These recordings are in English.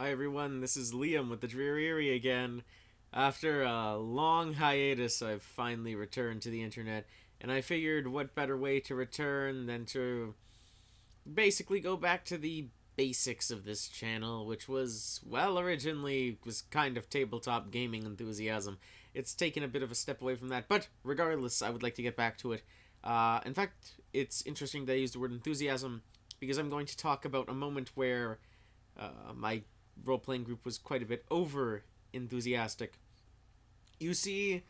Hi everyone, this is Liam with the Dreary Erie again. After a long hiatus, I've finally returned to the internet, and I figured what better way to return than to basically go back to the basics of this channel, which was, well, originally was kind of tabletop gaming enthusiasm. It's taken a bit of a step away from that, but regardless, I would like to get back to it. In fact, it's interesting that I use the word enthusiasm because I'm going to talk about a moment where my role playing group was quite a bit over enthusiastic. You see,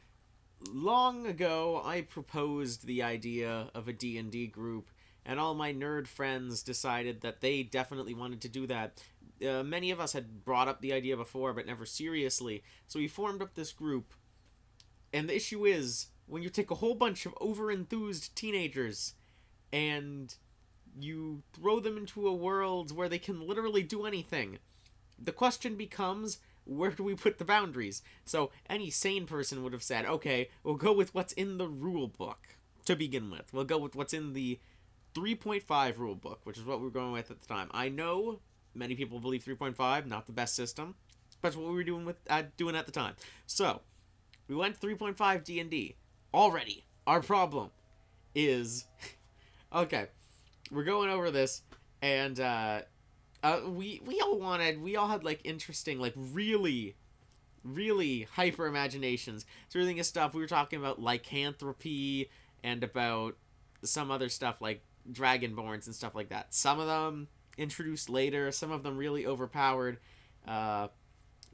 long ago I proposed the idea of a D&D group, and all my nerd friends decided that they definitely wanted to do that. Many of us had brought up the idea before, but never seriously, so we formed up this group. And the issue is, when you take a whole bunch of over enthused teenagers and you throw them into a world where they can literally do anything, the question becomes, where do we put the boundaries? So any sane person would have said, okay, we'll go with what's in the rule book to begin with. We'll go with what's in the 3.5 rule book, which is what we were going with at the time. I know many people believe 3.5 not the best system, but that's what we were doing at the time. So we went 3.5 D&D. Already, our problem is okay. We're going over this, and we all had like interesting, like really hyper imaginations. So everything is stuff we were talking about, lycanthropy, and about some other stuff like dragonborns and stuff like that. Some of them introduced later, some of them really overpowered. Uh,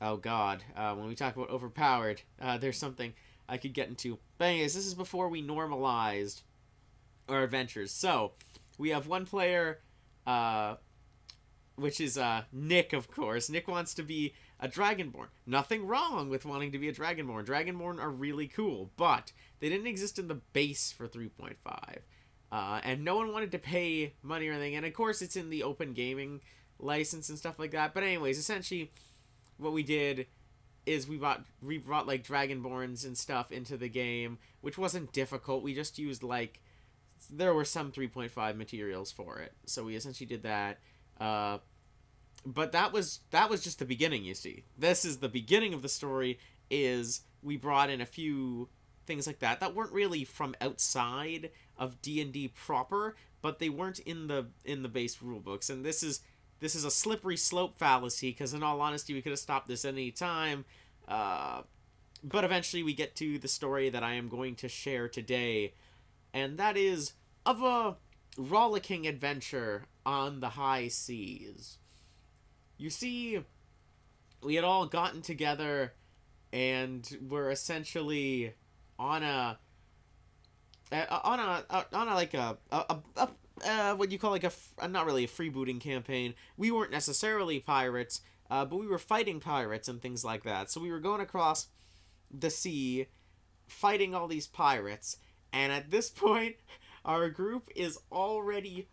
oh god, when we talk about overpowered, there's something I could get into. But anyways, this is before we normalized our adventures. So we have one player, which is Nick, of course. Nick wants to be a Dragonborn. Nothing wrong with wanting to be a Dragonborn. Dragonborn are really cool, but they didn't exist in the base for 3.5. And no one wanted to pay money or anything. And of course, it's in the open gaming license and stuff like that. But anyways, essentially, what we did is we brought like Dragonborns and stuff into the game, which wasn't difficult. We just used like there were some 3.5 materials for it, so we essentially did that. Uh, but that was just the beginning. You see, this is the beginning of the story. Is we brought in a few things like that weren't really from outside of D&D proper, but they weren't in the base rule books. And this is a slippery slope fallacy, because in all honesty, we could have stopped this at any time. Uh, but eventually, we get to the story that I am going to share today, and that is of a rollicking adventure on the high seas. You see, we had all gotten together and were essentially on a like what you call like not really a freebooting campaign. We weren't necessarily pirates, but we were fighting pirates and things like that. So we were going across the sea, fighting all these pirates, and at this point, our group is already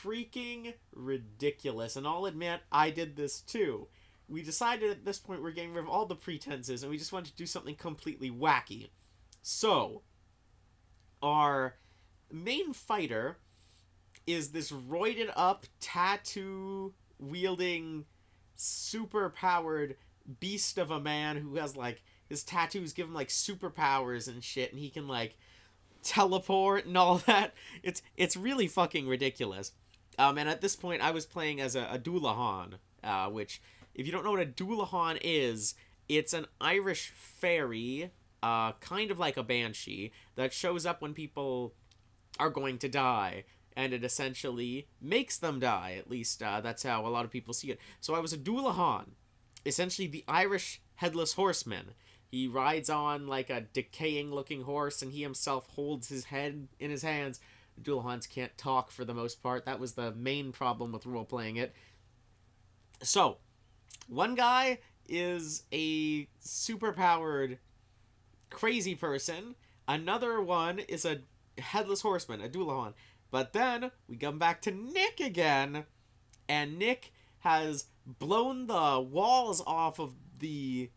freaking ridiculous. And I'll admit, I did this too. We decided at this point we're getting rid of all the pretenses and we just wanted to do something completely wacky. So, our main fighter is this roided up, tattoo wielding, super powered beast of a man who has like his tattoos give him like superpowers and shit, and he can like teleport and all that. It's really fucking ridiculous. And at this point, I was playing as a Dullahan, which, if you don't know what a Dullahan is, it's an Irish fairy, kind of like a banshee, that shows up when people are going to die, and it essentially makes them die. At least that's how a lot of people see it. So I was a Dullahan, essentially the Irish headless horseman. He rides on like a decaying looking horse, and he himself holds his head in his hands. Dullahans can't talk for the most part. That was the main problem with role playing it. So, one guy is a superpowered crazy person. Another one is a headless horseman, a Dullahan. But then we come back to Nick again, and Nick has blown the walls off of the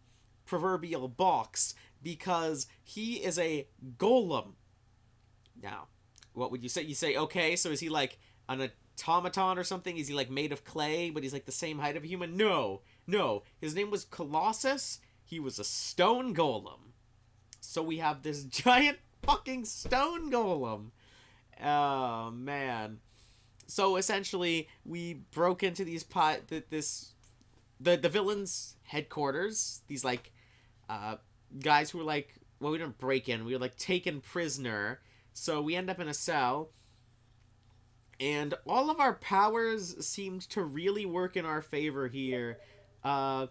proverbial box because he is a golem. Now, what would you say? You say, okay, so is he like automaton or something? Is he like made of clay, but he's like the same height of a human? No, no. His name was Colossus. He was a stone golem. So we have this giant fucking stone golem. Oh man. So essentially, we broke into the villains' headquarters. These like guys who were like, well, we didn't break in. We were like taken prisoner. So we end up in a cell, and all of our powers seemed to really work in our favor here. My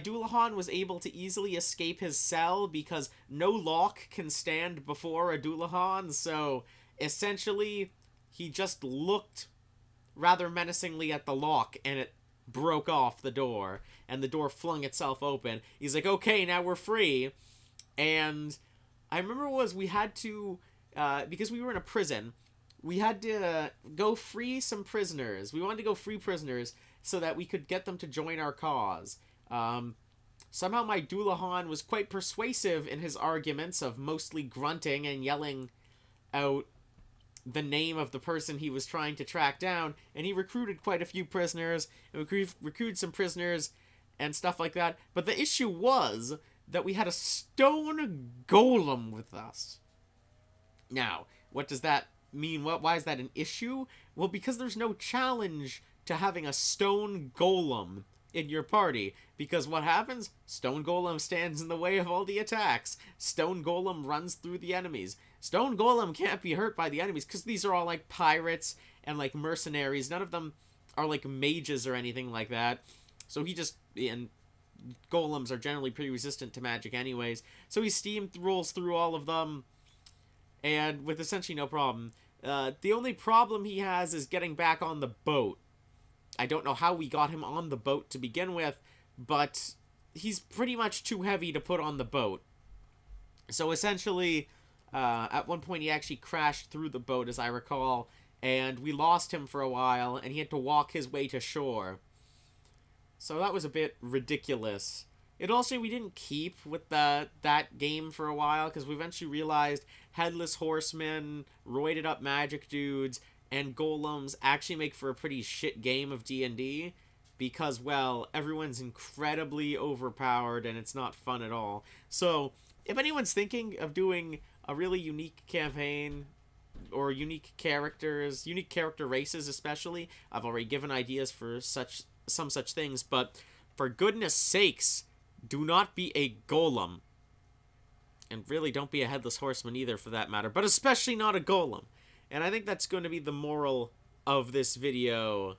Dullahan was able to easily escape his cell because no lock can stand before a Dullahan. So essentially, he just looked rather menacingly at the lock, and it broke off the door, and the door flung itself open. He's like, okay, now we're free. And I remember we had to, because we were in a prison, we had to go free some prisoners. We wanted to go free prisoners so that we could get them to join our cause. Somehow my Dullahan was quite persuasive in his arguments of mostly grunting and yelling out the name of the person he was trying to track down, and he recruited quite a few prisoners, and recruited some prisoners and stuff like that. But the issue was that we had a stone golem with us. Now, what does that mean? Why is that an issue? Well, because there's no challenge to having a stone golem in your party, because what happens? Stone Golem stands in the way of all the attacks. Stone Golem runs through the enemies. Stone Golem can't be hurt by the enemies, because these are all like pirates and like mercenaries. None of them are like mages or anything like that. So and golems are generally pretty resistant to magic anyways. So he rolls through all of them, and with essentially no problem. The only problem he has is getting back on the boat. I don't know how we got him on the boat to begin with, but he's pretty much too heavy to put on the boat. So essentially, at one point he actually crashed through the boat, as I recall, and we lost him for a while, and he had to walk his way to shore. So that was a bit ridiculous. It also, we didn't keep with that game for a while, because we eventually realized Headless Horsemen, roided up magic dudes, and golems actually make for a pretty shit game of D&D, because, well, everyone's incredibly overpowered and it's not fun at all. So, if anyone's thinking of doing a really unique campaign, or unique character races especially, I've already given ideas for some such things, but for goodness sakes, do not be a golem. And really, don't be a Headless Horseman either, for that matter, but especially not a golem. And I think that's going to be the moral of this video.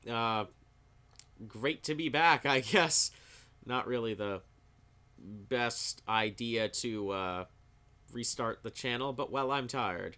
Great to be back, I guess. Not really the best idea to restart the channel, but, well, I'm tired.